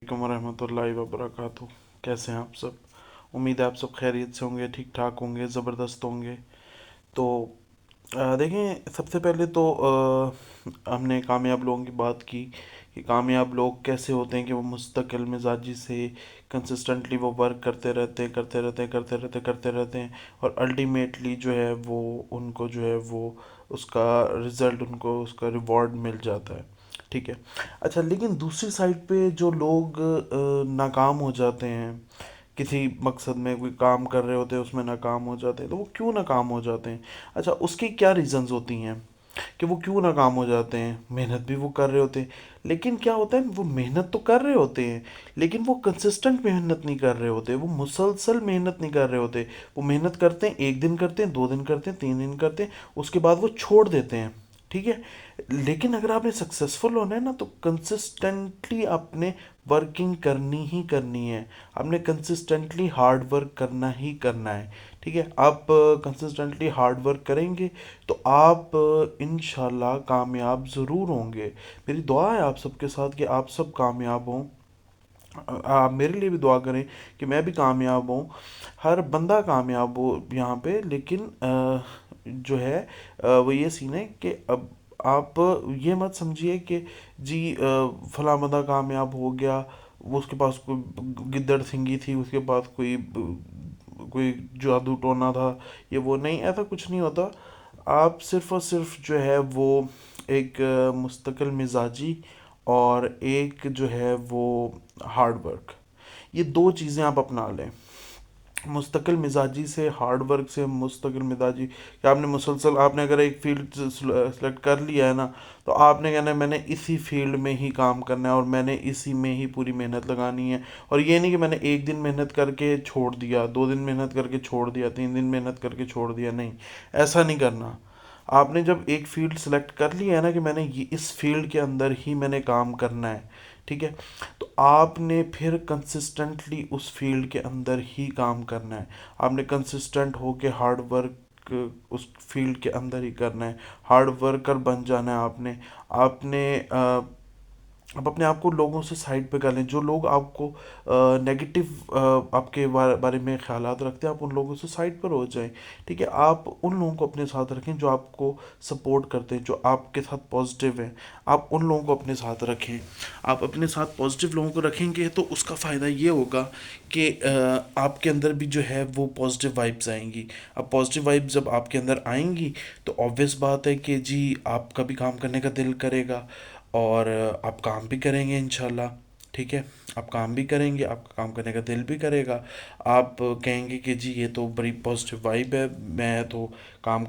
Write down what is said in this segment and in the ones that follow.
वालेकुम वरहमतुल्लाहि वबरकातुहू। कैसे हैं आप सब? उम्मीद है आप सब खैरियत से होंगे, ठीक ठाक होंगे, ज़बरदस्त होंगे। तो देखें, सबसे पहले तो हमने कामयाब लोगों की बात की कि कामयाब लोग कैसे होते हैं कि वो मुस्तकिल मिजाजी से कंसिस्टेंटली वो वर्क करते रहते हैं, करते रहते हैं, और अल्टीमेटली जो है वो उनको जो है वो उसका रिज़ल्ट, उनको उसका रिवॉर्ड मिल जाता है। ठीक है। अच्छा, लेकिन दूसरी साइड पे जो लोग नाकाम हो जाते हैं, किसी मकसद में कोई काम कर रहे होते हैं उसमें नाकाम हो जाते हैं, तो वो क्यों नाकाम हो जाते हैं? अच्छा, उसकी क्या रीज़न्स होती हैं कि वो क्यों नाकाम हो जाते हैं? मेहनत भी वो कर रहे होते हैं, लेकिन क्या होता है, वो मेहनत तो कर रहे होते हैं, लेकिन वो कंसिस्टेंट मेहनत नहीं कर रहे होते, वो मुसलसल मेहनत नहीं कर रहे होते। वो मेहनत करते हैं, एक दिन करते हैं, दो दिन करते हैं, तीन दिन करते हैं, उसके बाद वो छोड़ देते हैं। ठीक है। लेकिन अगर आपने सक्सेसफुल होना है ना, तो कंसिस्टेंटली आपने वर्किंग करनी ही करनी है। आपने कंसिस्टेंटली हार्ड वर्क करना ही करना है। ठीक है। आप कंसिस्टेंटली हार्ड वर्क करेंगे तो आप इंशाल्लाह कामयाब ज़रूर होंगे। मेरी दुआ है आप सबके साथ कि आप सब कामयाब हों। आप मेरे लिए भी दुआ करें कि मैं भी कामयाब हूँ। हर बंदा कामयाब हो यहाँ पे, लेकिन जो है वो ये सीन है कि अब आप ये मत समझिए कि जी फला बंदा कामयाब हो गया, वो उसके पास कोई गिद्दड़ सिंगी थी, उसके पास कोई जादू टोना था, ये वो नहीं, ऐसा कुछ नहीं होता। आप सिर्फ़ और सिर्फ जो है वो एक मुस्तकिल मिजाजी और एक जो है वो हार्ड वर्क, ये दो चीज़ें आप अपना लें। मुस्तकिल मिजाजी से, हार्ड वर्क से, मुस्तकिल मिजाजी कि आपने मुसलसल, आपने अगर एक फील्ड सेलेक्ट कर लिया है ना, तो आपने कहना है मैंने इसी फील्ड में ही काम करना है और मैंने इसी में ही पूरी मेहनत लगानी है। और ये नहीं कि मैंने एक दिन मेहनत करके छोड़ दिया, दो दिन मेहनत करके छोड़ दिया, तीन दिन मेहनत करके छोड़ दिया, नहीं, ऐसा नहीं करना। आपने जब एक फील्ड सेलेक्ट कर लिया है ना कि मैंने ये इस फील्ड के अंदर ही मैंने काम करना है, ठीक है, तो आपने फिर कंसिस्टेंटली उस फील्ड के अंदर ही काम करना है। आपने कंसिस्टेंट होके हार्ड वर्क उस फील्ड के अंदर ही करना है। हार्ड वर्कर बन जाना है आपने। आपने आप अपने आप को लोगों से साइड पे कर लें। जो लोग आपको नेगेटिव आपके बारे में ख्यालात रखते हैं, आप उन लोगों से साइड पर हो जाएं। ठीक है। आप उन लोगों को अपने साथ रखें जो आपको सपोर्ट करते हैं, जो आपके साथ पॉजिटिव हैं। आप उन लोगों को अपने साथ रखें। आप अपने साथ पॉजिटिव लोगों को रखेंगे तो उसका फ़ायदा ये होगा कि आपके अंदर भी जो है वो पॉजिटिव वाइब्स आएंगी। अब पॉजिटिव वाइब्स जब आपके अंदर आएंगी तो ऑब्वियस बात है कि जी आपका भी काम करने का दिल करेगा, और आप काम भी करेंगे इंशाल्लाह। ठीक है। आप काम भी करेंगे, आपका काम करने का दिल भी करेगा। आप कहेंगे कि जी ये तो बड़ी पॉजिटिव वाइब है, मैं तो काम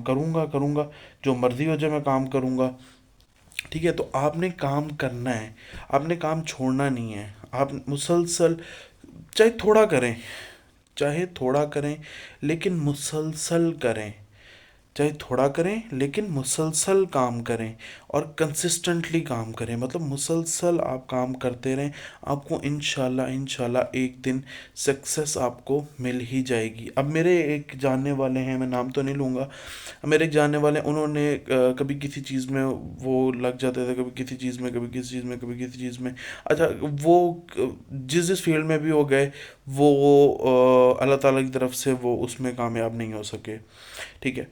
करूँगा करूँगा, जो मर्ज़ी हो जाए मैं काम करूँगा। ठीक है। तो आपने काम करना है, आपने काम छोड़ना नहीं है। आप मुसलसल, चाहे थोड़ा करें, चाहे थोड़ा करें, लेकिन मुसलसल करें। चाहे थोड़ा करें लेकिन मुसलसल काम करें, और कंसिस्टेंटली काम करें, मतलब मुसलसल आप काम करते रहें। आपको इंशाल्लाह इंशाल्लाह एक दिन सक्सेस आपको मिल ही जाएगी। अब मेरे एक जानने वाले हैं, मैं नाम तो नहीं लूँगा, मेरे एक जानने वाले, उन्होंने कभी किसी चीज़ में वो लग जाते थे, कभी किसी चीज़ में, कभी किसी चीज़ में, कभी किसी चीज़ में। अच्छा, वो जिस जिस फील्ड में भी हो गए, वो अल्लाह ताला की तरफ से वो उसमें कामयाब नहीं हो सके। ठीक है।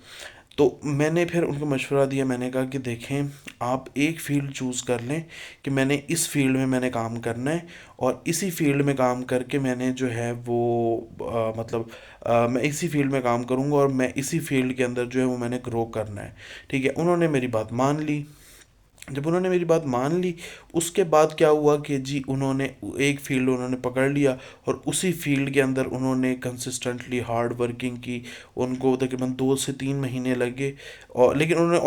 तो मैंने फिर उनको मशवरा दिया, मैंने कहा कि देखें, आप एक फ़ील्ड चूज़ कर लें कि मैंने इस फील्ड में मैंने काम करना है, और इसी फील्ड में काम करके मैंने जो है वो मतलब मैं इसी फील्ड में काम करूँगा, और मैं इसी फील्ड के अंदर जो है वो मैंने ग्रो करना है। ठीक है। उन्होंने मेरी बात मान ली। जब उन्होंने मेरी बात मान ली, उसके बाद क्या हुआ कि जी उन्होंने एक फील्ड उन्होंने पकड़ लिया, और उसी फील्ड के अंदर उन्होंने कंसिस्टेंटली हार्ड वर्किंग की। उनको तकरीबन 2 से 3 महीने लगे, और लेकिन उन्होंने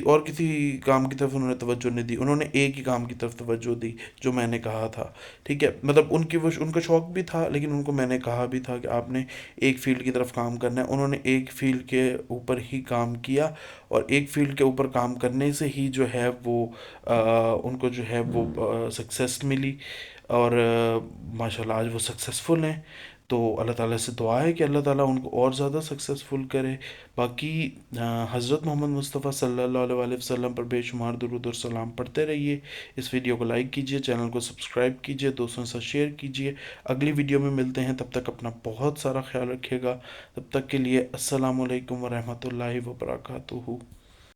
और किसी काम की तरफ उन्होंने तवज्जो नहीं दी, उन्होंने एक ही काम की तरफ तवज्जो दी जो मैंने कहा था। ठीक है। मतलब उनका शौक भी था, लेकिन उनको मैंने कहा भी था कि आपने एक फील्ड की तरफ काम करना है। उन्होंने एक फील्ड के ऊपर ही काम किया, और एक फील्ड के ऊपर काम करने से ही जो है वो उनको जो है वो सक्सेस मिली, और माशाल्लाह आज वो सक्सेसफुल हैं। تو اللہ تعالیٰ سے دعا ہے کہ اللہ تعالیٰ ان کو اور زیادہ سکسیزفل کرے. باقی حضرت محمد مصطفیٰ صلی اللہ علیہ وآلہ وسلم پر بے شمار درود اور سلام پڑھتے رہیے. اس ویڈیو کو لائک کیجیے، چینل کو سبسکرائب کیجیے، دوستوں سے شیئر کیجیے. اگلی ویڈیو میں ملتے ہیں، تب تک اپنا بہت سارا خیال رکھیے گا. تب تک کے لیے السلام علیکم ورحمۃ اللہ وبرکاتہ.